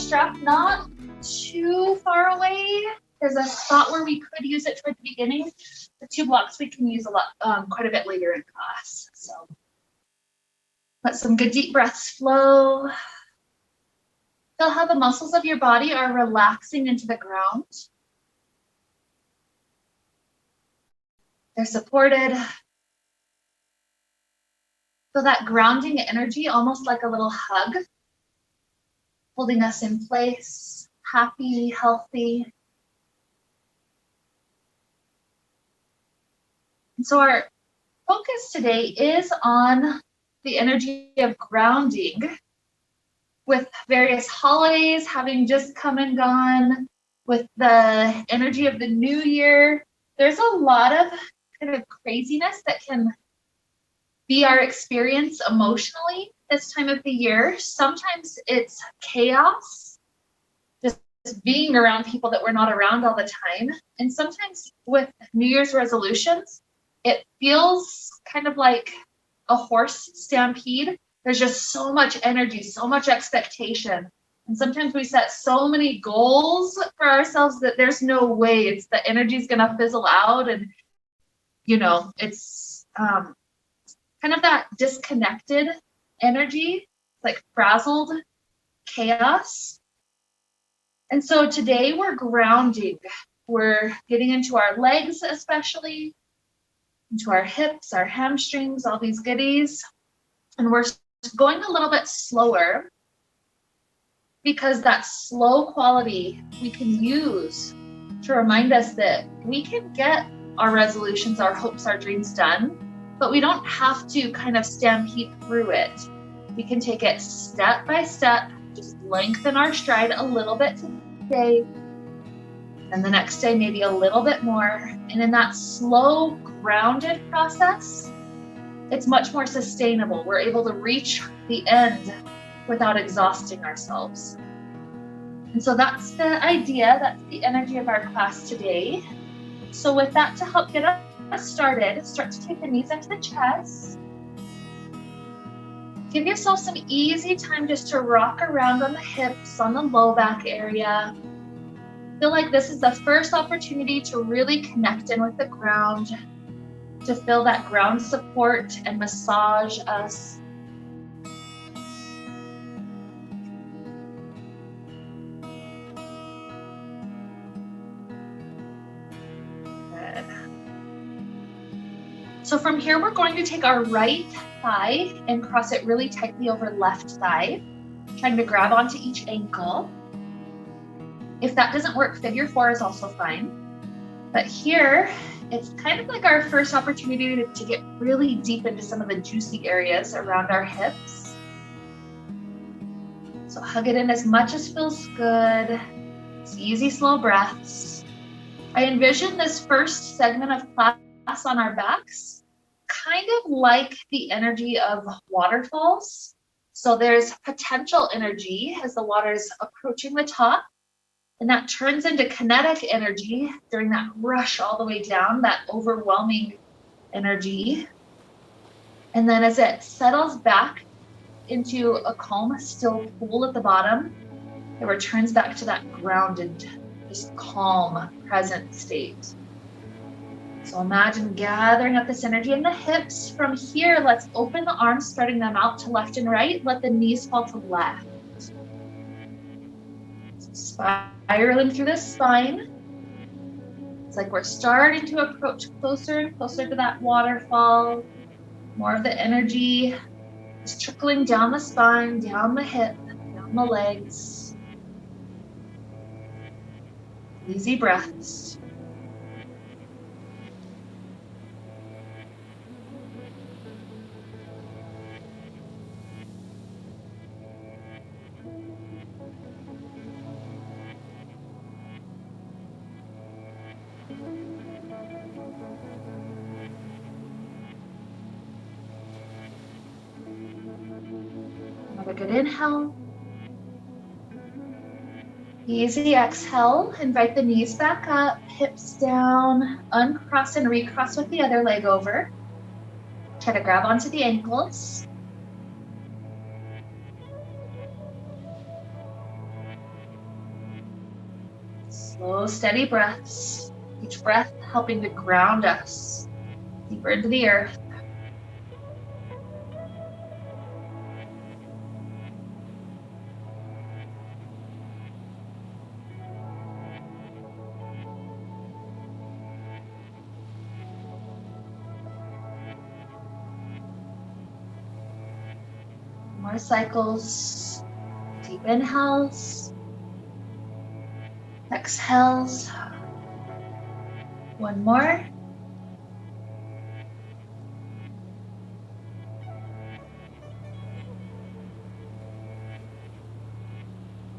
strap not too far away. There's a spot where we could use it toward the beginning. The 2 blocks we can use a lot, quite a bit later in class. So let some good deep breaths flow. Feel how the muscles of your body are relaxing into the ground. They're supported. Feel that grounding energy, almost like a little hug, holding us in place, happy, healthy. And so our focus today is on the energy of grounding, with various holidays having just come and gone, with the energy of the new year. There's a lot of kind of craziness that can be our experience emotionally this time of the year. Sometimes it's chaos, just being around people that we're not around all the time. And sometimes with New Year's resolutions, it feels kind of like a horse stampede. There's just so much energy, so much expectation. And sometimes we set so many goals for ourselves that there's no way the energy's gonna fizzle out. And, it's kind of that disconnected energy, like frazzled chaos. And so today we're grounding. We're getting into our legs, especially into our hips, our hamstrings, all these goodies. And we're going a little bit slower because that slow quality we can use to remind us that we can get our resolutions, our hopes, our dreams done, but we don't have to kind of stampede through it. We can take it step by step, just lengthen our stride a little bit today, and the next day maybe a little bit more. And in that slow, grounded process, it's much more sustainable. We're able to reach the end without exhausting ourselves. And so that's the idea, that's the energy of our class today. So with that, to help get us started, start to take the knees into the chest. Give yourself some easy time just to rock around on the hips, on the low back area. Feel like this is the first opportunity to really connect in with the ground, to feel that ground support and massage us. Good. So from here, we're going to take our right thigh and cross it really tightly over left thigh, trying to grab onto each ankle. If that doesn't work, figure 4 is also fine. But here, it's kind of like our first opportunity to get really deep into some of the juicy areas around our hips. So hug it in as much as feels good. It's easy, slow breaths. I envision this first segment of class on our backs kind of like the energy of waterfalls. So there's potential energy as the water's approaching the top. And that turns into kinetic energy during that rush all the way down, that overwhelming energy. And then as it settles back into a calm, still pool at the bottom, it returns back to that grounded, just calm, present state. So imagine gathering up this energy in the hips. From here, let's open the arms, spreading them out to left and right. Let the knees fall to left. Spiraling through the spine. It's like we're starting to approach closer and closer to that waterfall. More of the energy is trickling down the spine, down the hip, down the legs. Easy breaths. Have a good inhale. Easy exhale. Invite the knees back up, hips down, uncross and recross with the other leg over. Try to grab onto the ankles. Slow, steady breaths. Each breath helping to ground us deeper into the earth. More cycles. Deep inhales. Exhales. One more.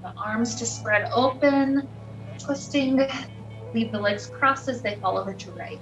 The arms to spread open, twisting. Leave the legs crossed as they fall over to right.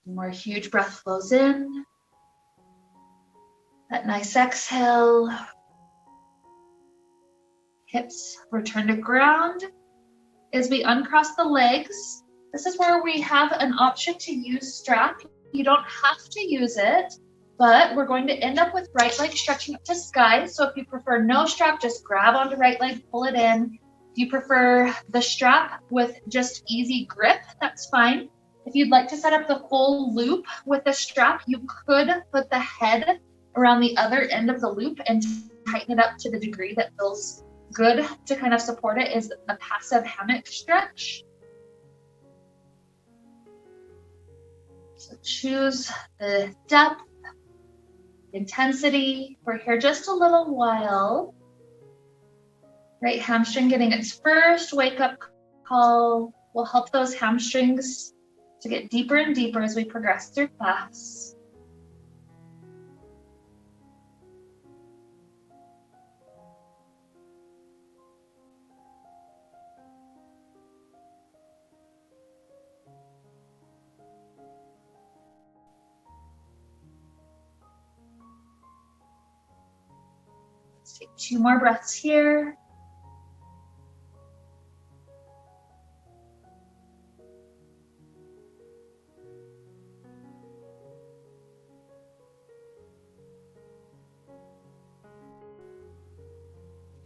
More huge breath flows in. That nice exhale. Hips return to ground. As we uncross the legs, this is where we have an option to use strap. You don't have to use it, but we're going to end up with right leg stretching up to sky. So if you prefer no strap, just grab onto right leg, pull it in. If you prefer the strap with just easy grip, that's fine. If you'd like to set up the full loop with the strap, you could put the head around the other end of the loop and tighten it up to the degree that feels good to kind of support it. Is a passive hammock stretch. So choose the depth, intensity. We're here just a little while. Right hamstring getting its first wake up call will help those hamstrings to get deeper and deeper as we progress through class. Let's take 2 more breaths here.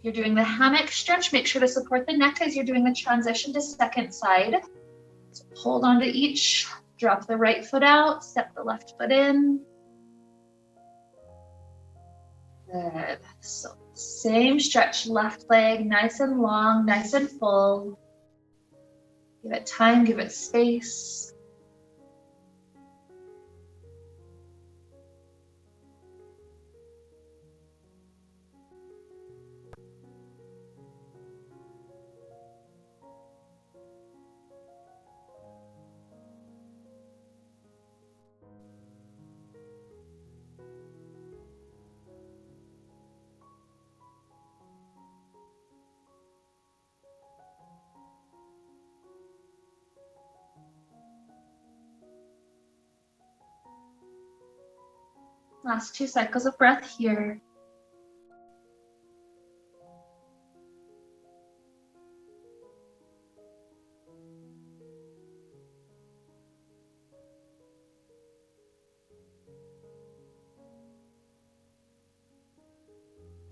If you're doing the hammock stretch, make sure to support the neck as you're doing the transition to second side. So hold on to each, drop the right foot out, step the left foot in. Good. So same stretch, left leg, nice and long, nice and full. Give it time, give it space. Last 2 cycles of breath here.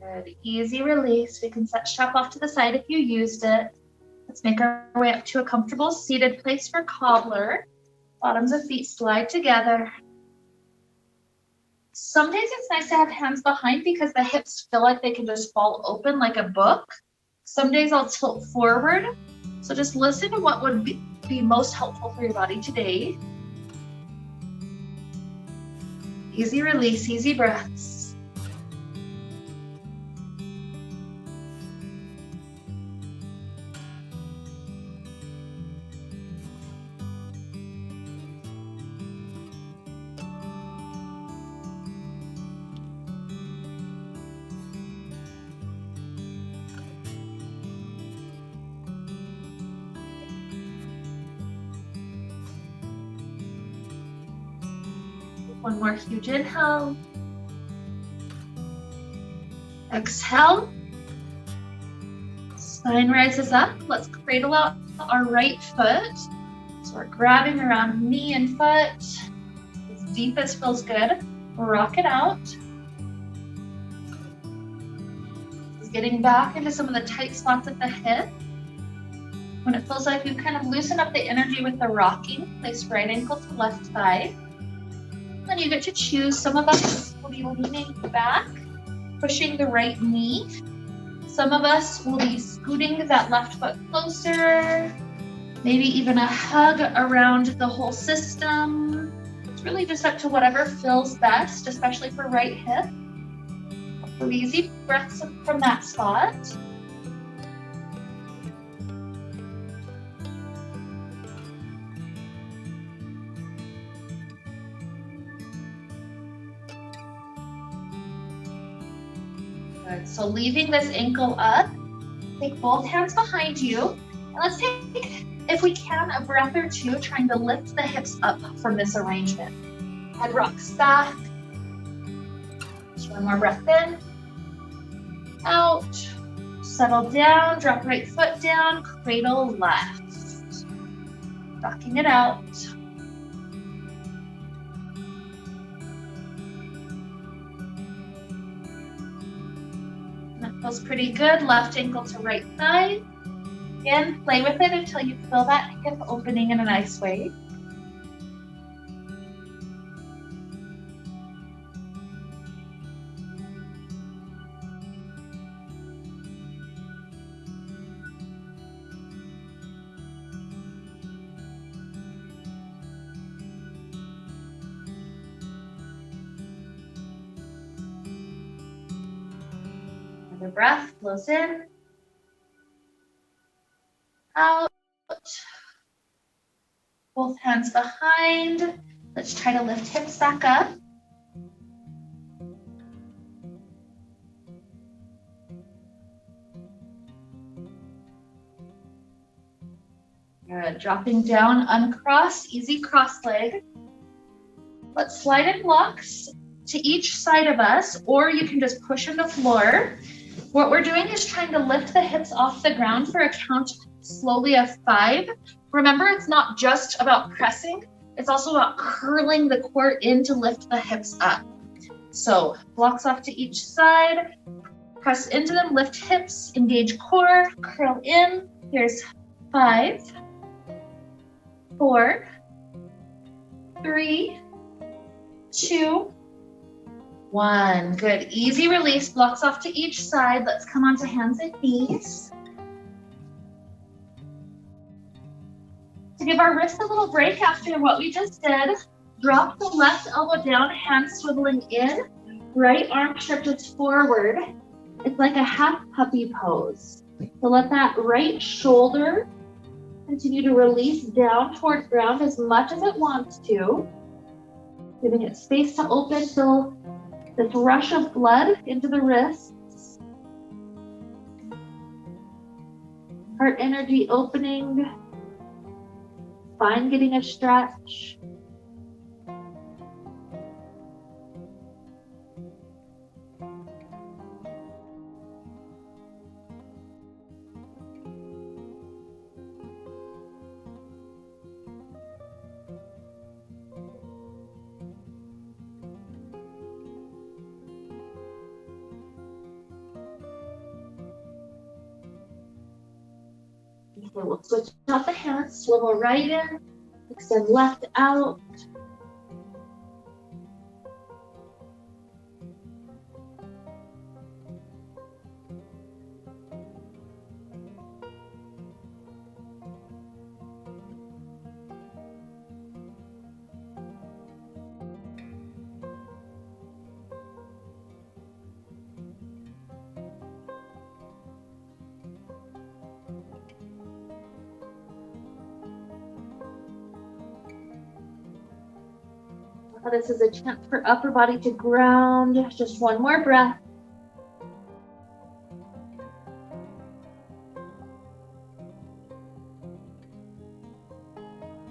Good. Easy release. We can set strap off to the side if you used it. Let's make our way up to a comfortable seated place for cobbler. Bottoms of feet slide together. Some days it's nice to have hands behind because the hips feel like they can just fall open like a book. Some days I'll tilt forward. So just listen to what would be most helpful for your body today. Easy release, easy breaths. One more huge inhale. Exhale. Spine rises up. Let's cradle out our right foot. So we're grabbing around knee and foot. As deep as feels good. Rock it out. Just getting back into some of the tight spots at the hip. When it feels like you kind of loosen up the energy with the rocking, place right ankle to left thigh. Then you get to choose. Some of us will be leaning back, pushing the right knee. Some of us will be scooting that left foot closer, maybe even a hug around the whole system. It's really just up to whatever feels best, especially for right hip. Couple easy breaths from that spot. Good. So leaving this ankle up, take both hands behind you. And let's take, if we can, a breath or two, trying to lift the hips up from this arrangement. Head rocks back. Just one more breath in. Out. Settle down, drop right foot down, cradle left. Rocking it out. That feels pretty good. Left ankle to right thigh. Again, play with it until you feel that hip opening in a nice way. Another breath, close in. Out. Both hands behind. Let's try to lift hips back up. Good. Dropping down, uncross, easy cross leg. Let's slide in blocks to each side of us, or you can just push on the floor. What we're doing is trying to lift the hips off the ground for a count slowly of 5. Remember, it's not just about pressing, it's also about curling the core in to lift the hips up. So blocks off to each side, press into them, lift hips, engage core, curl in. Here's 5, 4, 3, 2, 1. Good. Easy release. Blocks off to each side. Let's come onto hands and knees. To give our wrists a little break after what we just did, drop the left elbow down, hands swiveling in, right arm stretches forward. It's like a half puppy pose. So let that right shoulder continue to release down toward ground as much as it wants to. Giving it space to open, feel this rush of blood into the wrists. Heart energy opening. Spine getting a stretch. Okay, we'll switch out the hands, swivel right in, extend left out. This is a chance for upper body to ground. Just one more breath.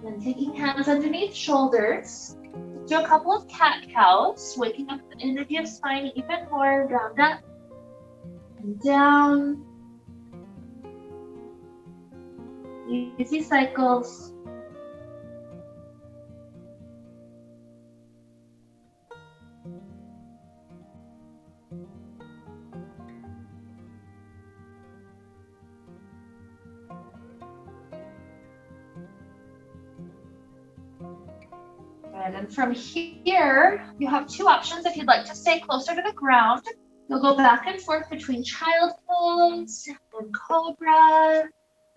And taking hands underneath shoulders. Do a couple of cat-cows, waking up the energy of spine even more. Round up and down. Easy cycles. And from here, you have two options. If you'd like to stay closer to the ground, you'll go back and forth between child pose and cobra.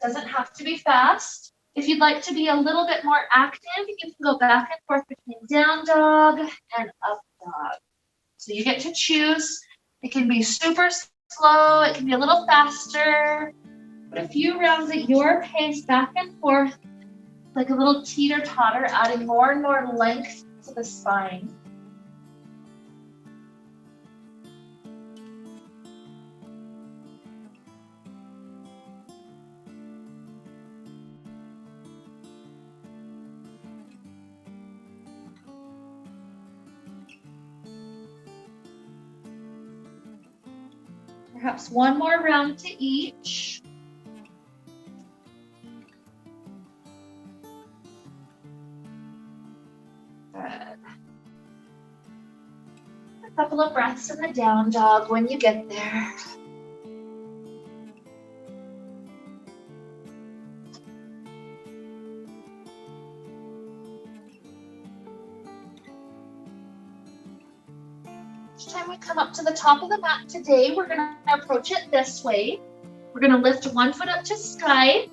Doesn't have to be fast. If you'd like to be a little bit more active, you can go back and forth between down dog and up dog. So you get to choose. It can be super slow. It can be a little faster. But a few rounds at your pace, back and forth, like a little teeter-totter, adding more and more length to the spine. Perhaps one more round to each. Good. A couple of breaths in the down dog when you get there. Each time we come up to the top of the mat today, we're going to approach it this way. We're going to lift one foot up to sky,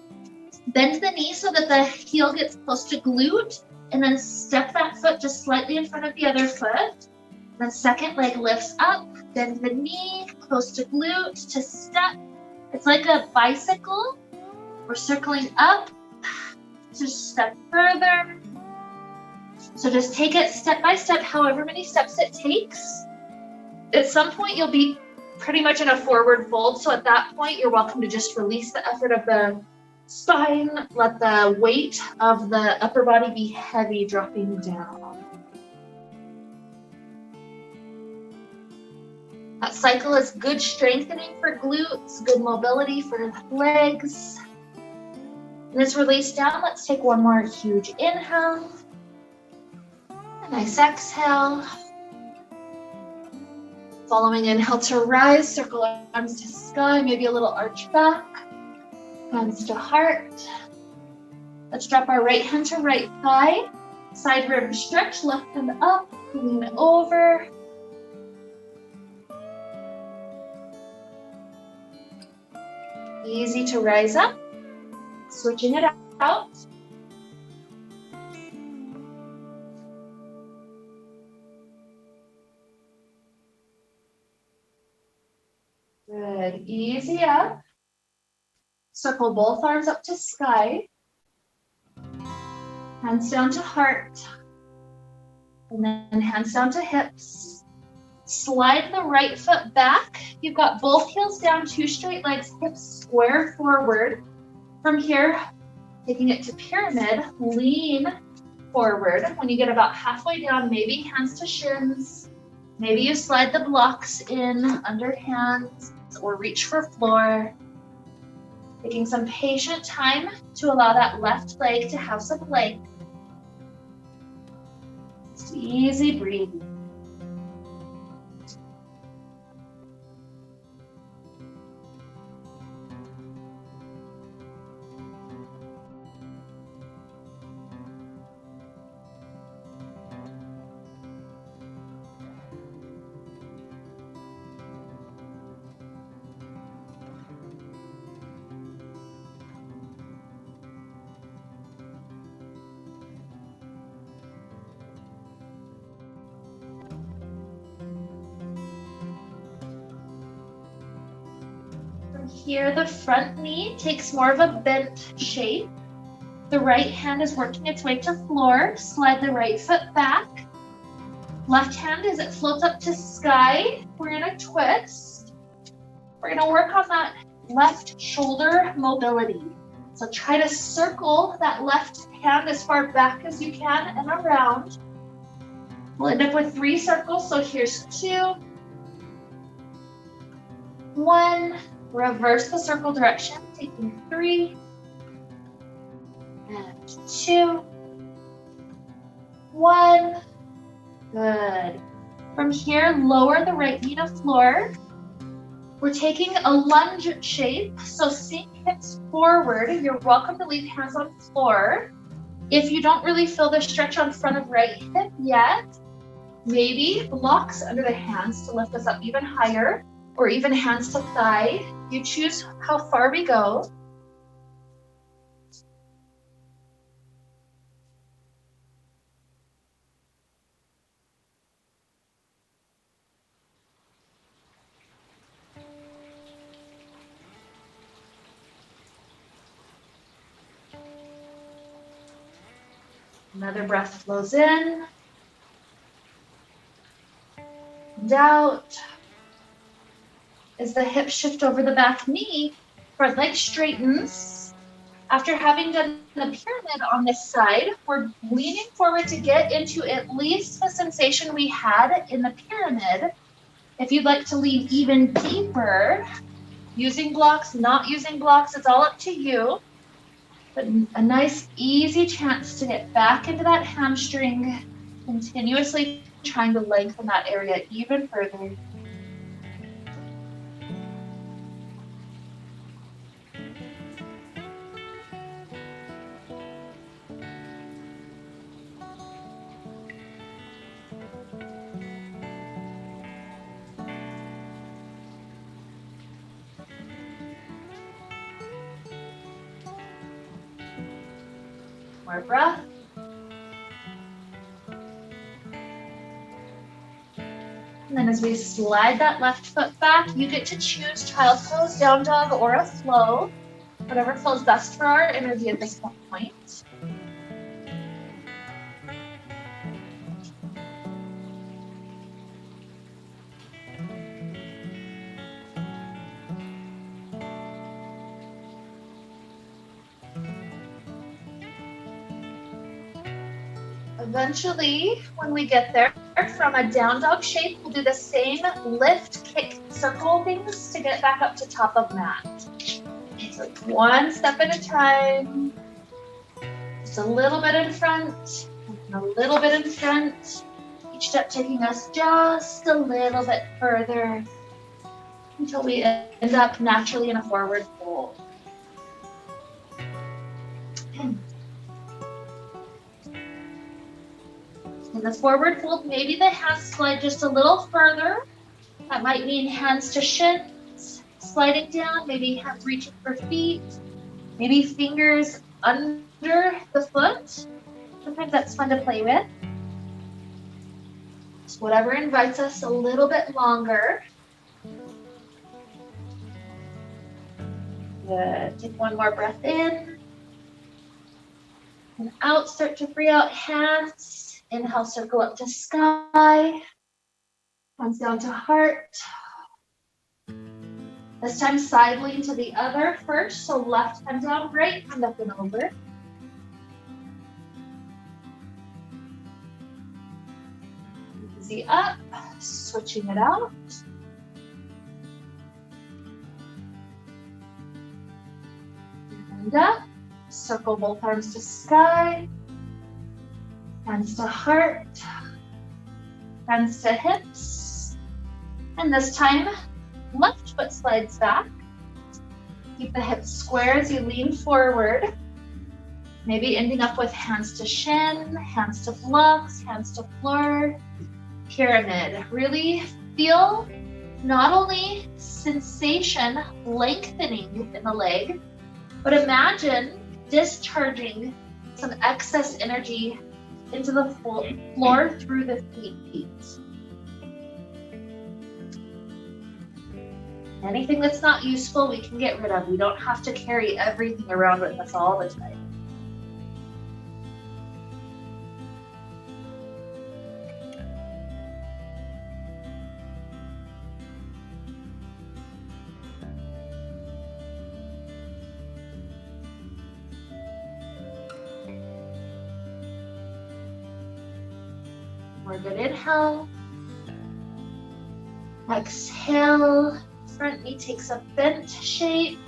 bend the knee so that the heel gets close to glute, and then step that foot just slightly in front of the other foot. Then second leg lifts up, bend the knee, close to glute, to step. It's like a bicycle. We're circling up to step further. So just take it step by step, however many steps it takes. At some point, you'll be pretty much in a forward fold. So at that point, you're welcome to just release the effort of the spine. Let the weight of the upper body be heavy, dropping down. That cycle is good strengthening for glutes, good mobility for legs. And as release down, let's take one more huge inhale. A nice exhale. Following inhale to rise, circle arms to sky, maybe a little arch back. Hands to heart. Let's drop our right hand to right thigh. Side rib stretch, left hand up, lean over. Easy to rise up. Switching it out. Good, easy up. Circle both arms up to sky. Hands down to heart. And then hands down to hips. Slide the right foot back. You've got both heels down, two straight legs, hips square forward. From here, taking it to pyramid, lean forward. When you get about halfway down, maybe hands to shins. Maybe you slide the blocks in under hands or reach for floor. Taking some patient time to allow that left leg to have some length. Just easy breathing. Here, the front knee takes more of a bent shape. The right hand is working its way to floor. Slide the right foot back. Left hand as it floats up to sky. We're in a twist. We're going to work on that left shoulder mobility. So try to circle that left hand as far back as you can and around. We'll end up with 3 circles. So here's 2, 1. Reverse the circle direction, taking 3 and 2, 1. Good. From here, lower the right knee to floor. We're taking a lunge shape, so sink hips forward. You're welcome to leave hands on floor. If you don't really feel the stretch on front of right hip yet, maybe blocks under the hands to lift us up even higher, or even hands to thigh. You choose how far we go. Another breath flows in and out. As the hips shift over the back knee, front leg straightens. After having done the pyramid on this side, we're leaning forward to get into at least the sensation we had in the pyramid. If you'd like to lean even deeper, using blocks, not using blocks, it's all up to you. But a nice, easy chance to get back into that hamstring, continuously trying to lengthen that area even further. More breath. And then as we slide that left foot back, you get to choose child pose, down dog, or a flow. Whatever feels best for our energy at this point. Eventually, when we get there, from a down dog shape, we'll do the same lift, kick, circle things to get back up to top of mat. So one step at a time. Just a little bit in front, and a little bit in front. Each step taking us just a little bit further until we end up naturally in a forward fold. In the forward fold, maybe the hands slide just a little further. That might mean hands to shins, sliding down, maybe hands reaching for feet, maybe fingers under the foot. Sometimes that's fun to play with. Just whatever invites us a little bit longer. Good. Take one more breath in. And out, start to free out hands. Inhale, circle up to sky. Hands down to heart. This time, side lean to the other first. So left hand down, right hand up and over. Easy up, switching it out. And up. Circle both arms to sky. Hands to heart. Hands to hips. And this time, left foot slides back. Keep the hips square as you lean forward. Maybe ending up with hands to shin, hands to blocks, hands to floor. Pyramid. Really feel not only sensation lengthening in the leg, but imagine discharging some excess energy into the floor through the feet. Anything that's not useful, we can get rid of. We don't have to carry everything around with us all the time. More good. Inhale. Exhale. Front knee takes a bent shape.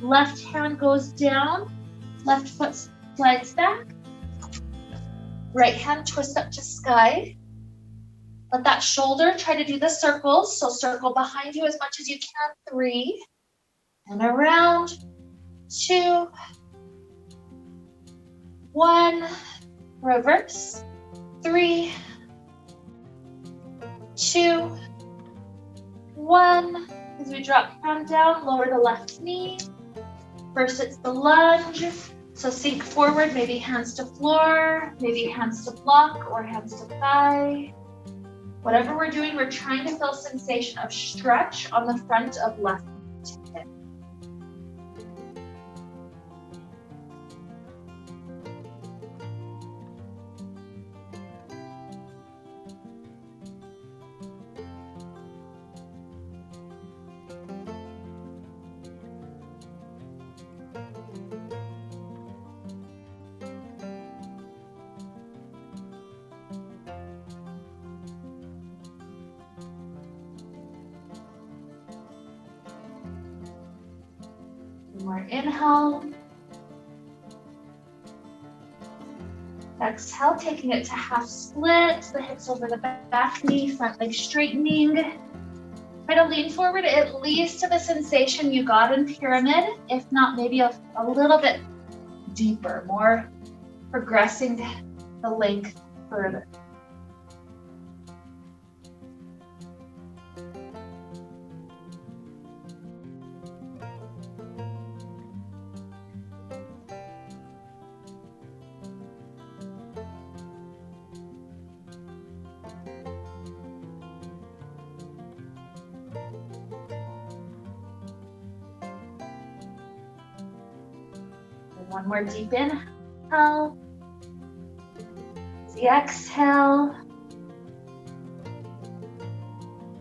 Left hand goes down. Left foot slides back. Right hand twist up to sky. Let that shoulder try to do the circles. So circle behind you as much as you can. 3. And around. 2. 1. Reverse. 3. 2. 1. As we drop down, lower the left knee. First it's the lunge. So sink forward, maybe hands to floor, maybe hands to block or hands to thigh. Whatever we're doing, we're trying to feel sensation of stretch on the front of left hip. More inhale. Exhale, taking it to half split, the hips over the back knee, front leg straightening. Try to lean forward at least to the sensation you got in pyramid, if not maybe a little bit deeper, more progressing the length further. One more deep inhale. The exhale.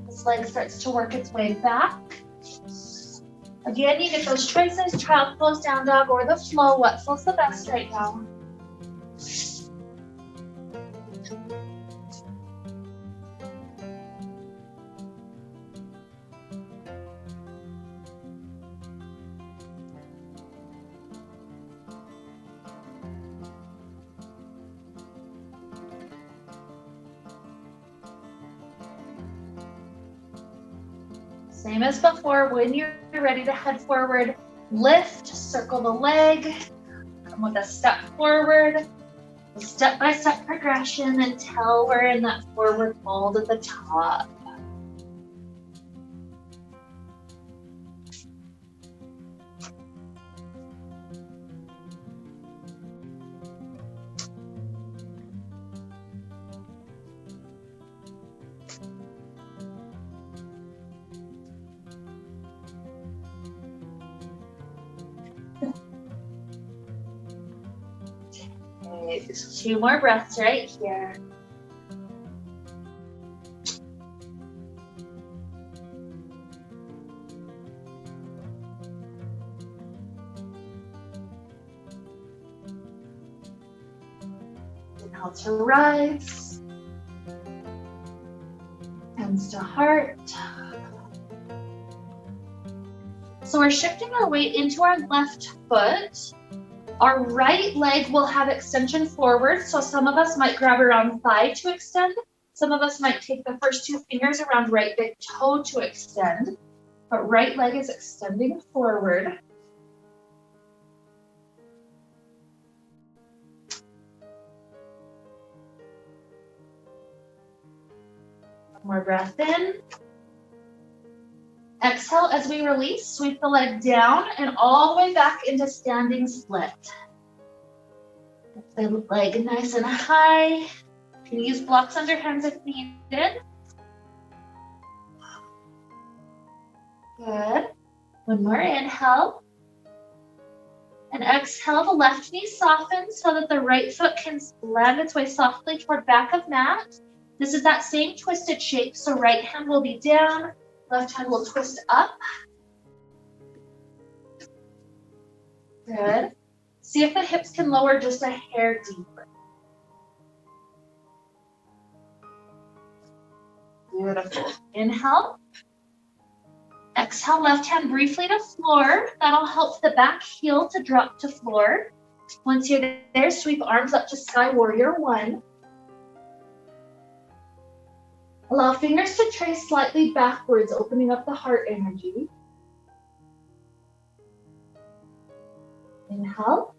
This leg starts to work its way back. Again, you get those choices, child pose, down dog, or the flow. What feels the best right now? Same as before, when you're ready to head forward, lift, circle the leg, come with a step forward, a step-by-step progression until we're in that forward fold at the top. Just 2 more breaths right here. Inhale to rise. Hands to heart. So we're shifting our weight into our left foot. Our right leg will have extension forward, so some of us might grab around thigh to extend. Some of us might take the first 2 fingers around right big toe to extend, but right leg is extending forward. One more breath in. Exhale as we release, sweep the leg down and all the way back into standing split. Get the leg nice and high. You can use blocks under hands if needed. Good. One more inhale. And exhale, the left knee softens so that the right foot can land its way softly toward back of mat. This is that same twisted shape, so right hand will be down. Left hand will twist up. Good. See if the hips can lower just a hair deeper. Beautiful. Inhale. Exhale, left hand briefly to floor. That'll help the back heel to drop to floor. Once you're there, sweep arms up to sky warrior one. Allow fingers to trace slightly backwards, opening up the heart energy. Inhale.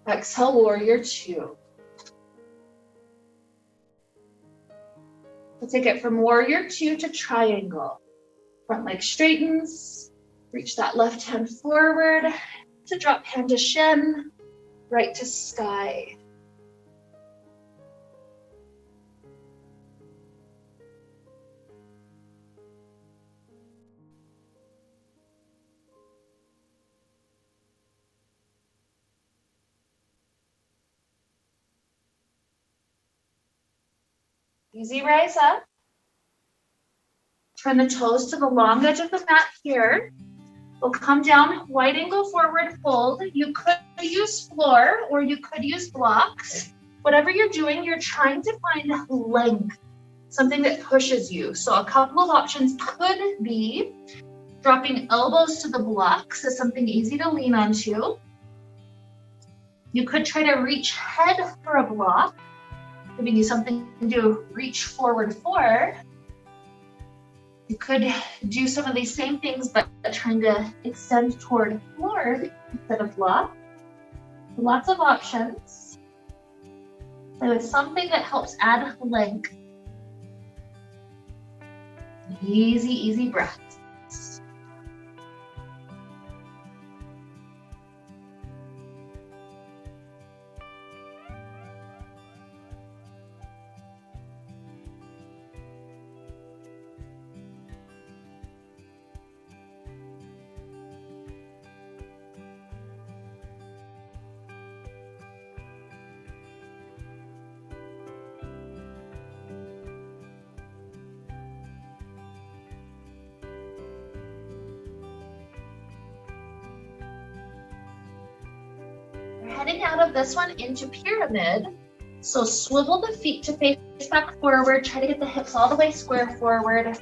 Exhale, warrior two. We'll take it from warrior two to triangle. Front leg straightens. Reach that left hand forward to drop hand to shin, right to sky. Easy rise up. Turn the toes to the long edge of the mat here. We'll come down, wide angle forward fold. You could use floor or you could use blocks. Whatever you're doing, you're trying to find length, something that pushes you. So a couple of options could be dropping elbows to the blocks as something easy to lean onto. You could try to reach head for a block, giving you something to reach forward for. You could do some of these same things, but trying to extend toward floor instead of block. Lots of options. So it's something that helps add length. Easy, easy breaths. Heading out of this one into pyramid. So swivel the feet to face back forward. Try to get the hips all the way square forward.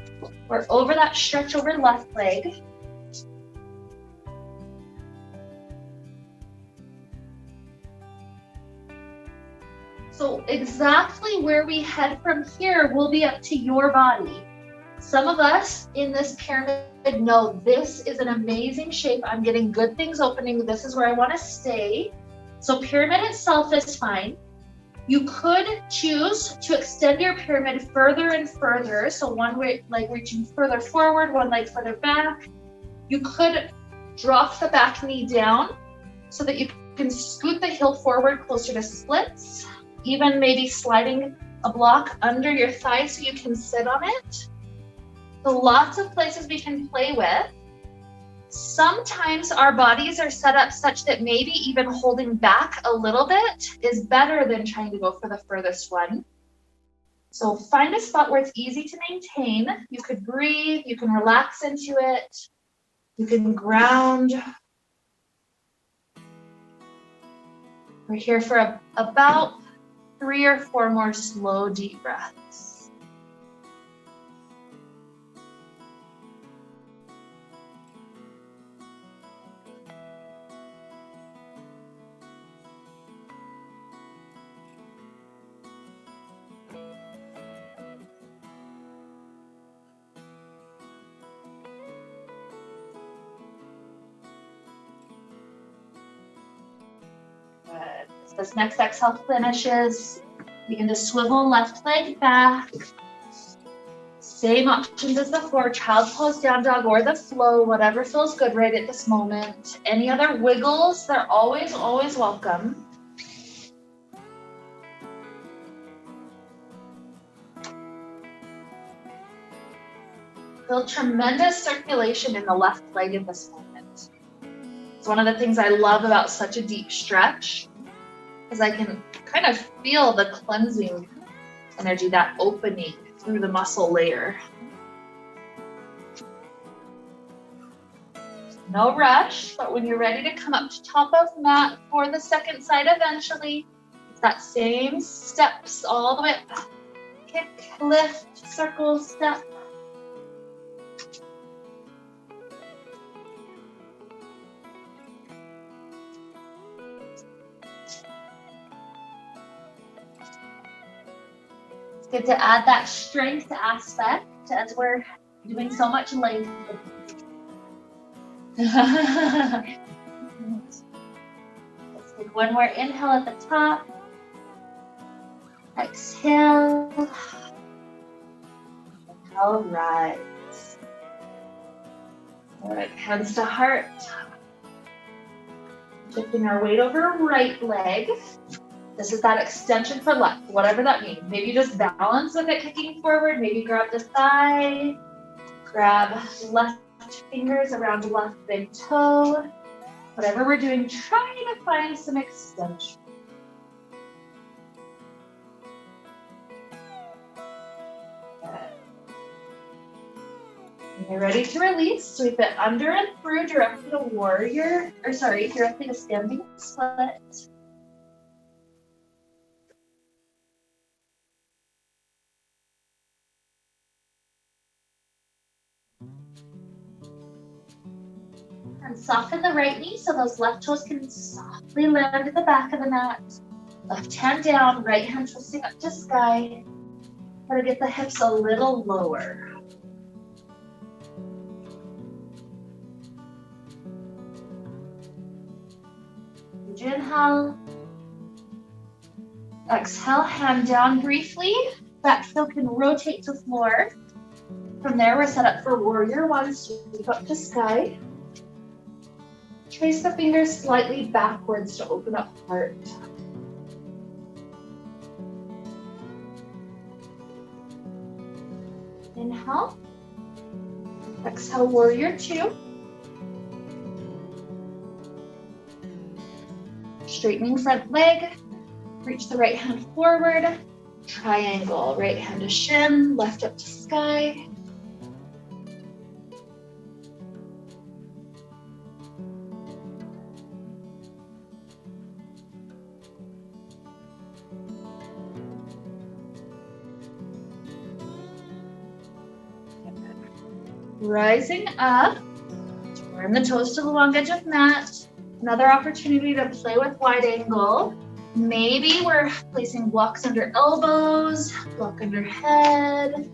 We're over that stretch over left leg. So exactly where we head from here will be up to your body. Some of us in this pyramid know this is an amazing shape. I'm getting good things opening. This is where I want to stay. So pyramid itself is fine. You could choose to extend your pyramid further and further. So one leg reaching further forward, one leg further back. You could drop the back knee down so that you can scoot the heel forward closer to splits. Even maybe sliding a block under your thigh so you can sit on it. So lots of places we can play with. Sometimes our bodies are set up such that maybe even holding back a little bit is better than trying to go for the furthest one. So find a spot where it's easy to maintain. You could breathe, you can relax into it, you can ground. We're here for about 3 or 4 more slow, deep breaths. As this next exhale finishes, begin to swivel left leg back. Same options as before, child's pose, down dog, or the flow, whatever feels good right at this moment. Any other wiggles, they're always, always welcome. Feel tremendous circulation in the left leg at this moment. It's one of the things I love about such a deep stretch, is I can kind of feel the cleansing energy, that opening through the muscle layer. No rush, but when you're ready to come up to top of mat for the second side eventually, it's that same steps all the way up. Kick, lift, circle, step. It's good to add that strength aspect as we're doing so much length. Let's take one more inhale at the top. Exhale. All right. All right, hands to heart. Shifting our weight over right leg. This is that extension for left, whatever that means. Maybe just balance with it kicking forward. Maybe grab the thigh. Grab left fingers around left big toe. Whatever we're doing, try to find some extension. When you're ready to release, sweep it under and through directly to warrior, directly to standing split. And soften the right knee so those left toes can softly land at the back of the mat. Left hand down, right hand twisting up to sky. Try to get the hips a little lower. Inhale. Exhale, hand down briefly. Back heel can rotate to floor. From there, we're set up for warrior one, sweep up to sky. Trace the fingers slightly backwards to open up heart. Inhale. Exhale, warrior two. Straightening front leg. Reach the right hand forward. Triangle, right hand to shin, left up to sky. Rising up, turn the toes to the long edge of mat. Another opportunity to play with wide angle. Maybe we're placing blocks under elbows, block under head,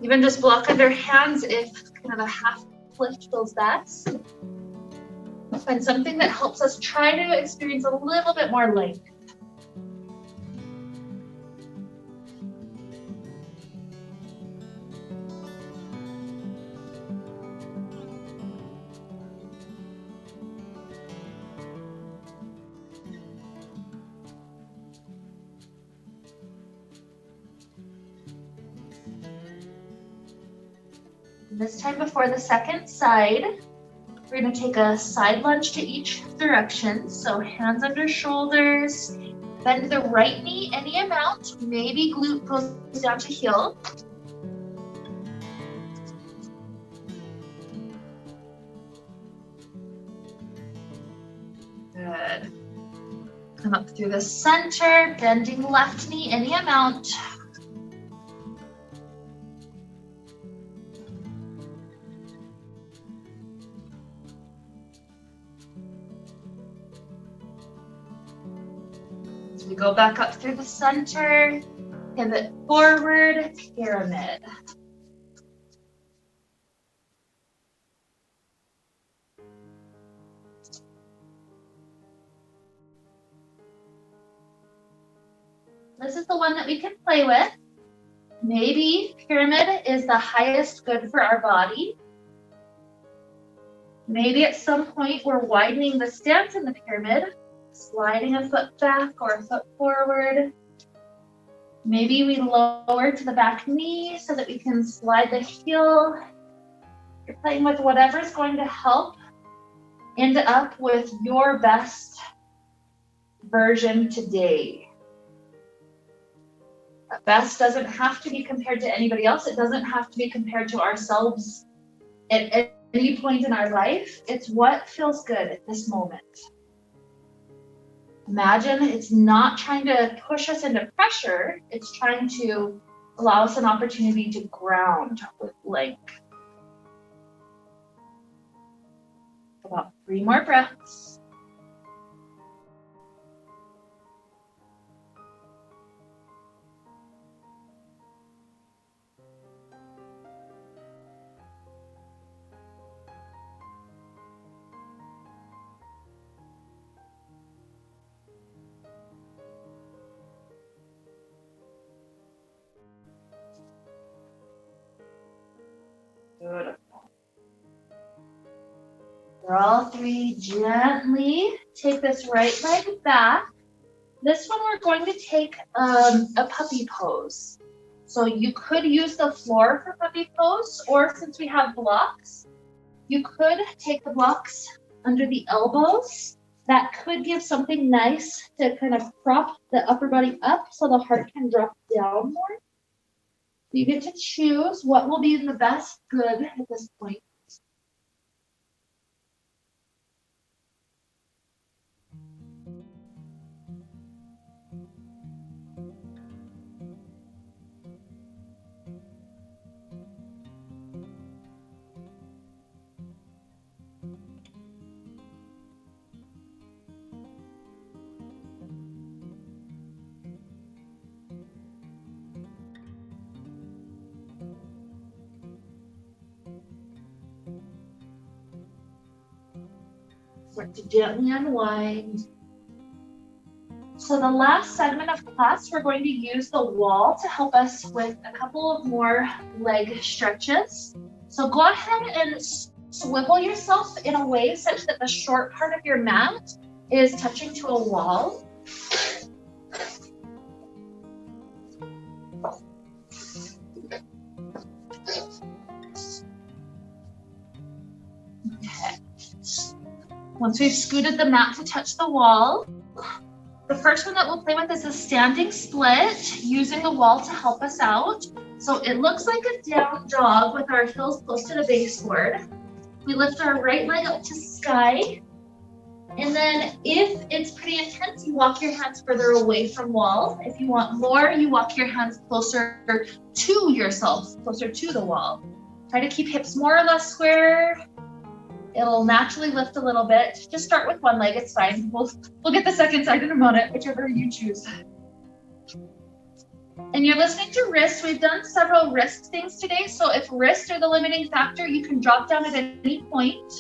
even just block under hands if kind of a half lift feels best. Find something that helps us try to experience a little bit more length. This time before the second side, we're going to take a side lunge to each direction. So hands under shoulders, bend the right knee any amount, maybe glute goes down to heel. Good. Come up through the center, bending left knee any amount. We go back up through the center, pivot forward, pyramid. This is the one that we can play with. Maybe pyramid is the highest good for our body. Maybe at some point we're widening the stance in the pyramid, sliding a foot back or a foot forward. Maybe we lower to the back knee so that we can slide the heel. You're playing with whatever's going to help end up with your best version today. Best doesn't have to be compared to anybody else. It doesn't have to be compared to ourselves at any point in our life. It's what feels good at this moment. Imagine it's not trying to push us into pressure. It's trying to allow us an opportunity to ground with length. About 3 more breaths. Beautiful. For all 3, gently take this right leg back. This one we're going to take a puppy pose. So you could use the floor for puppy pose, or since we have blocks, you could take the blocks under the elbows. That could give something nice to kind of prop the upper body up so the heart can drop down more. You get to choose what will be the best good at this point. Start to gently unwind. So the last segment of class, we're going to use the wall to help us with a couple of more leg stretches. So go ahead and swivel yourself in a way such that the short part of your mat is touching to a wall. Okay. Once we've scooted the mat to touch the wall, the first one that we'll play with is a standing split, using the wall to help us out. So it looks like a down dog with our heels close to the baseboard. We lift our right leg up to sky. And then if it's pretty intense, you walk your hands further away from wall. If you want more, you walk your hands closer to yourself, closer to the wall. Try to keep hips more or less square. It'll naturally lift a little bit. Just start with one leg, it's fine. We'll get the second side in a moment, whichever you choose. And you're listening to wrist. We've done several wrist things today. So if wrists are the limiting factor, you can drop down at any point.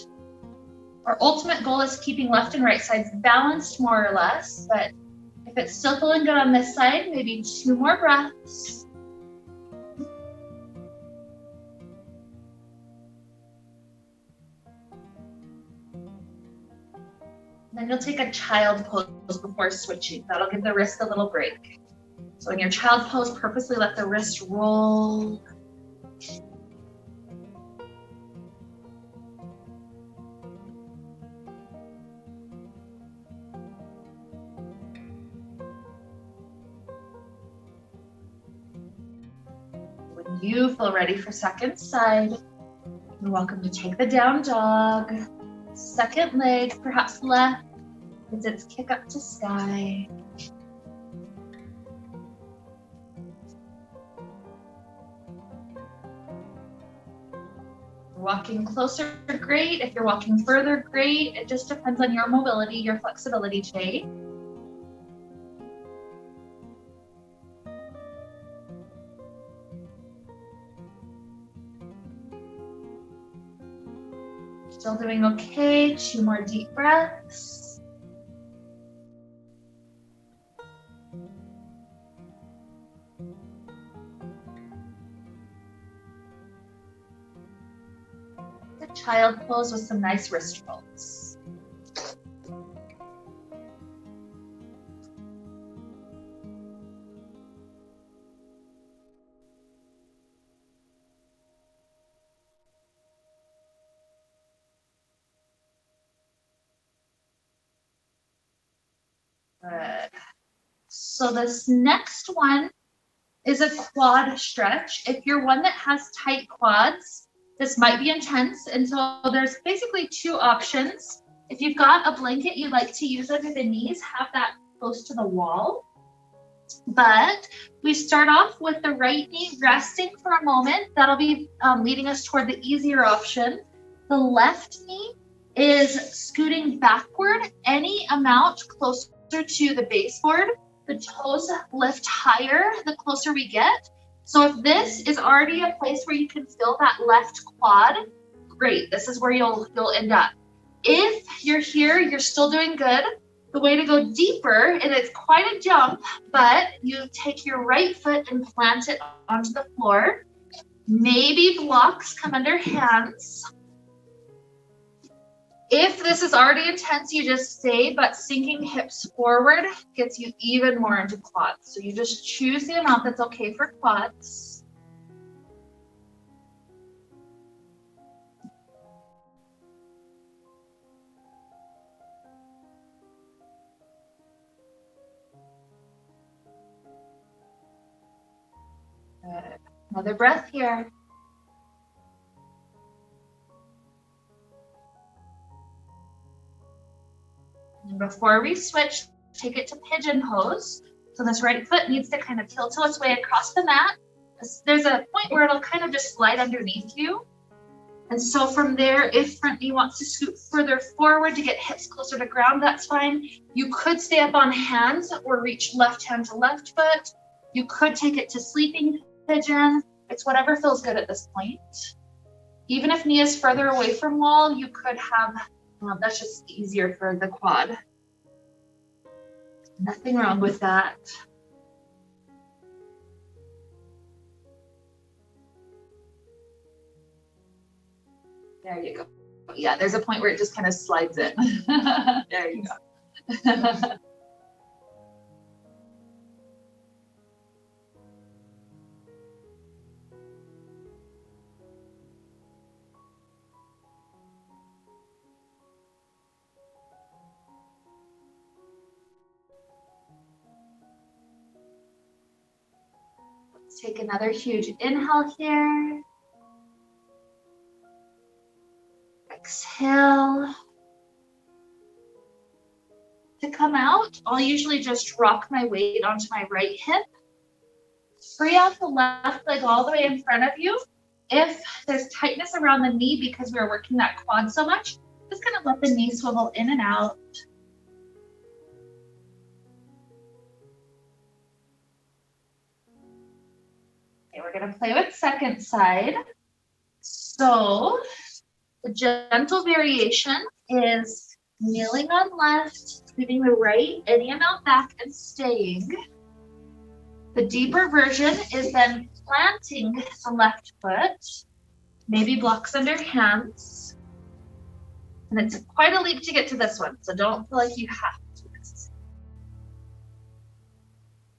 Our ultimate goal is keeping left and right sides balanced more or less. But if it's still feeling good on this side, maybe 2 more breaths. Then you'll take a child pose before switching. That'll give the wrist a little break. So in your child pose, purposely let the wrist roll. When you feel ready for second side, you're welcome to take the down dog. Second leg, perhaps left, as its kick up to sky. Walking closer, great. If you're walking further, great. It just depends on your mobility, your flexibility today. Still doing okay. 2 more deep breaths. The child pose with some nice wrist rolls. Good. So this next one is a quad stretch. If you're one that has tight quads, this might be intense. And so there's basically 2 options. If you've got a blanket you'd like to use under the knees, have that close to the wall. But we start off with the right knee resting for a moment. That'll be leading us toward the easier option. The left knee is scooting backward any amount closer to the baseboard. The toes lift higher the closer we get. So if this is already a place where you can feel that left quad, great. This is where you'll end up. If you're here, you're still doing good. The way to go deeper, and it's quite a jump, but you take your right foot and plant it onto the floor. Maybe blocks come under hands. If this is already intense, you just stay, but sinking hips forward gets you even more into quads. So you just choose the amount that's okay for quads. Good. Another breath here. And before we switch, take it to pigeon pose. So this right foot needs to kind of tilt its way across the mat. There's a point where it'll kind of just slide underneath you. And so from there, if front knee wants to scoot further forward to get hips closer to ground, that's fine. You could stay up on hands or reach left hand to left foot. You could take it to sleeping pigeon. It's whatever feels good at this point. Even if knee is further away from wall, you could have, that's just easier for the quad. Nothing wrong with that. There you go. Yeah, there's a point where it just kind of slides in. There you go. Let's take another huge inhale here. Exhale. To come out, I'll usually just rock my weight onto my right hip. Free out the left leg all the way in front of you. If there's tightness around the knee because we were working that quad so much, just kind of let the knee swivel in and out. Okay, we're gonna play with second side. So the gentle variation is kneeling on left, leaving the right any amount back and staying. The deeper version is then planting the left foot, maybe blocks under hands. And it's quite a leap to get to this one, so don't feel like you have to.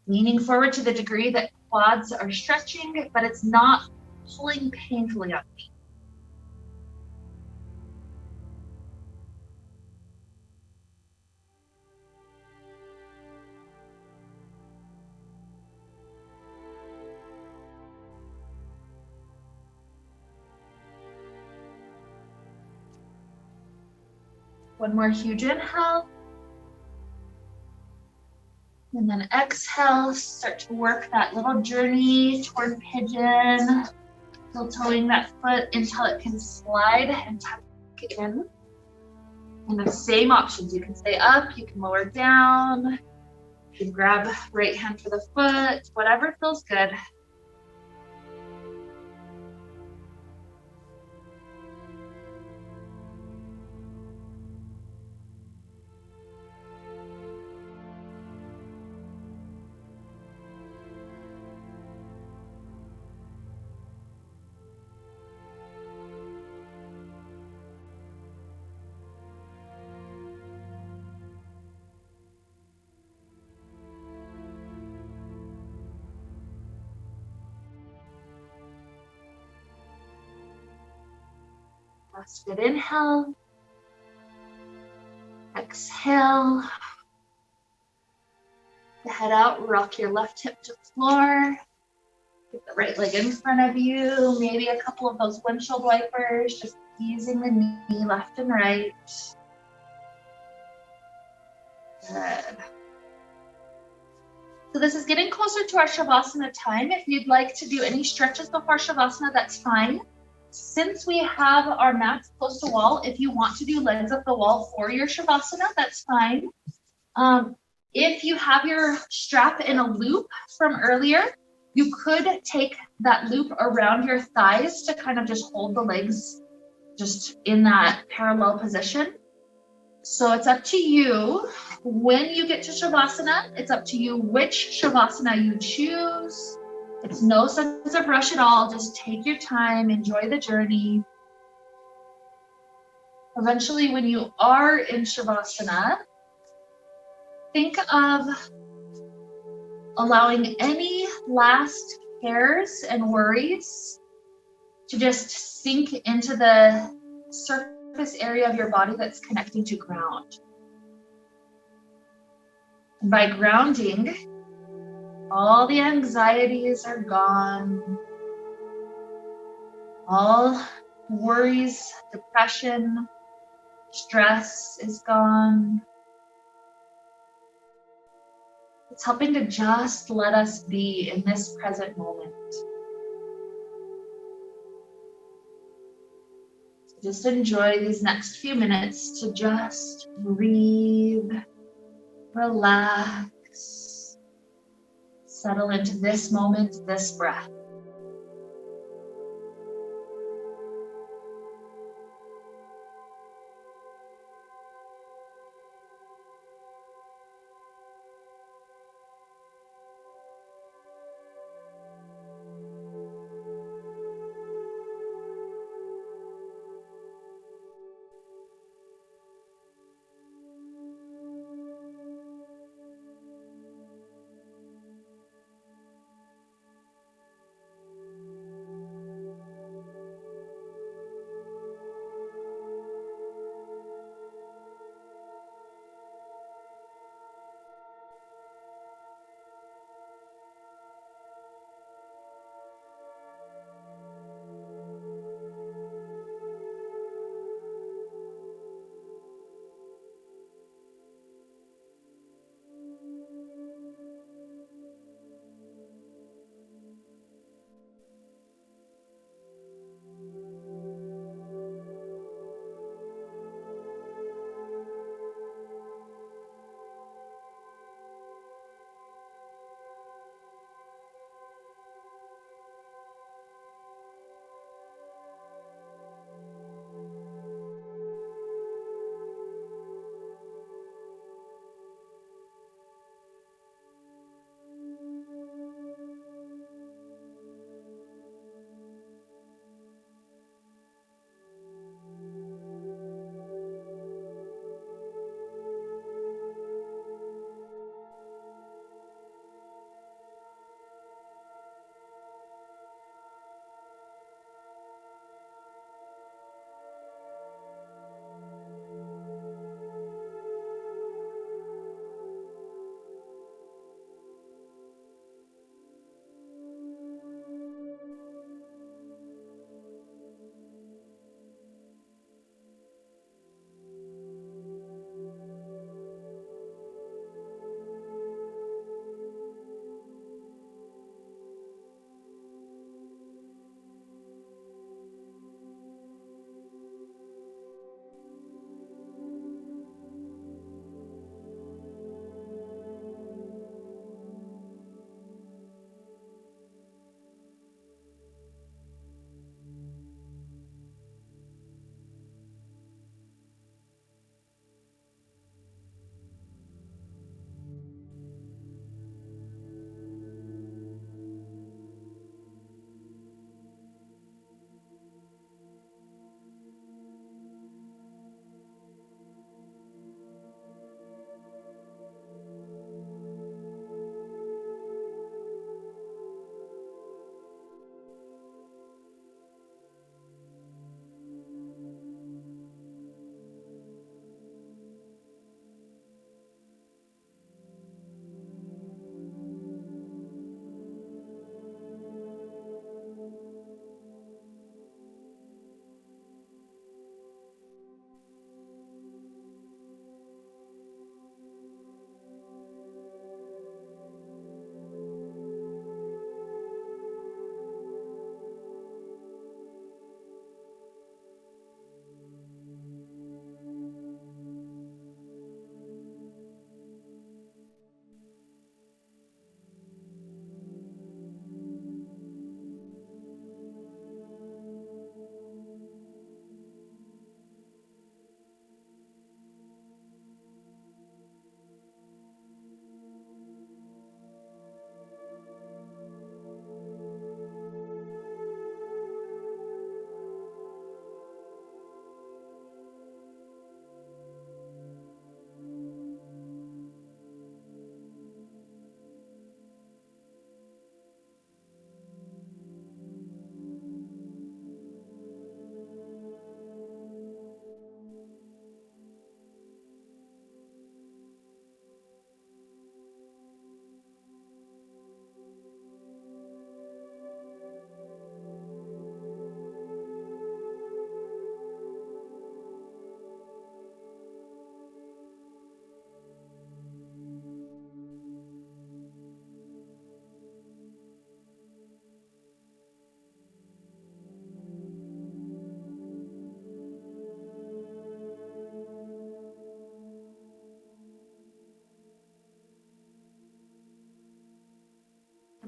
Leaning forward to the degree that quads are stretching, but it's not pulling painfully on me. One more huge inhale. And then exhale, start to work that little journey toward pigeon. Still toeing that foot until it can slide and tuck in. And the same options, you can stay up, you can lower down, you can grab right hand for the foot, whatever feels good. Last good inhale. Exhale. The head out, rock your left hip to floor. Get the right leg in front of you. Maybe a couple of those windshield wipers, just easing the knee left and right. Good. So this is getting closer to our Shavasana time. If you'd like to do any stretches before Shavasana, that's fine. Since we have our mats close to wall, if you want to do legs up the wall for your Shavasana, that's fine. If you have your strap in a loop from earlier, you could take that loop around your thighs to kind of just hold the legs just in that parallel position. So it's up to you. When you get to Shavasana, it's up to you which Shavasana you choose. It's no sense of rush at all. Just take your time, enjoy the journey. Eventually, when you are in Shavasana, think of allowing any last cares and worries to just sink into the surface area of your body that's connecting to ground. And by grounding, all the anxieties are gone. All worries, depression, stress is gone. It's helping to just let us be in this present moment. Just enjoy these next few minutes to just breathe, relax, settle into this moment, this breath.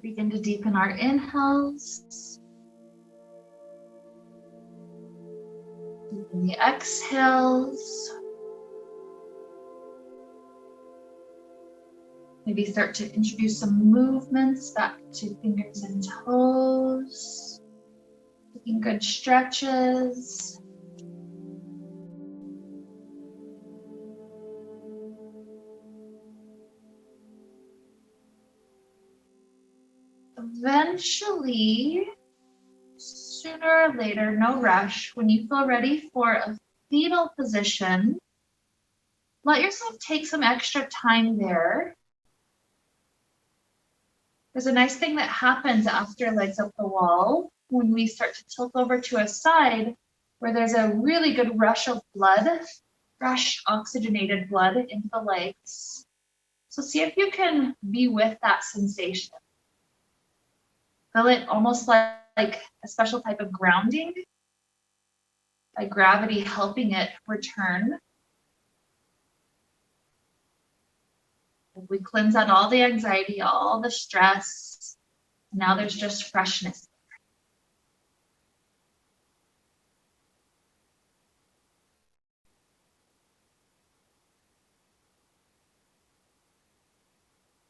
Begin to deepen our inhales. Deepen the exhales. Maybe start to introduce some movements back to fingers and toes. Taking good stretches. Eventually, sooner or later, no rush, when you feel ready for a fetal position, let yourself take some extra time there. There's a nice thing that happens after legs up the wall when we start to tilt over to a side where there's a really good rush of blood, fresh oxygenated blood into the legs. So see if you can be with that sensation. Feel it almost like a special type of grounding, by gravity helping it return. We cleanse out all the anxiety, all the stress. Now there's just freshness.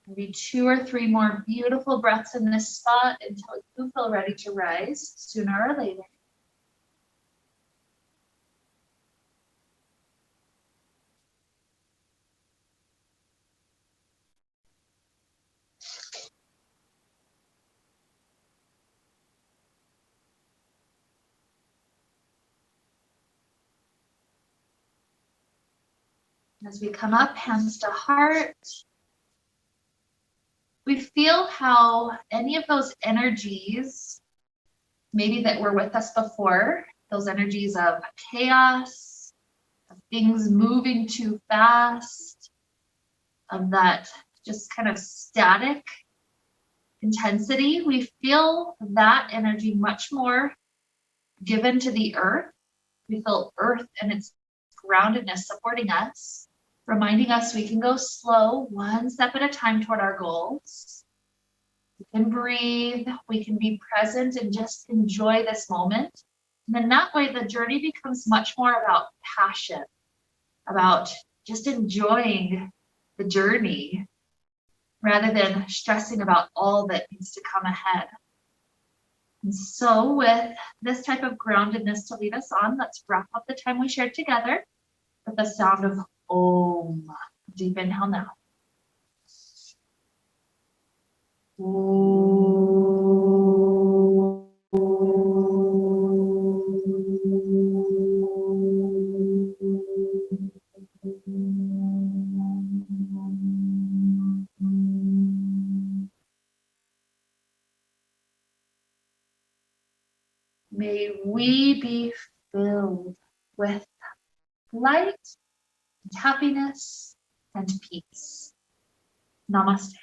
Maybe 2 or 3 more beautiful breaths in this spot until you feel ready to rise sooner or later. As we come up, hands to heart, we feel how any of those energies, maybe that were with us before, those energies of chaos, of things moving too fast, of that just kind of static intensity, we feel that energy much more given to the earth. We feel earth and its groundedness supporting us, reminding us we can go slow, one step at a time toward our goals. We can breathe, we can be present and just enjoy this moment. And then that way the journey becomes much more about passion, about just enjoying the journey rather than stressing about all that needs to come ahead. And so with this type of groundedness to lead us on, let's wrap up the time we shared together with the sound of Om. Deep inhale now. May we be filled with light, and happiness, and peace. Namaste.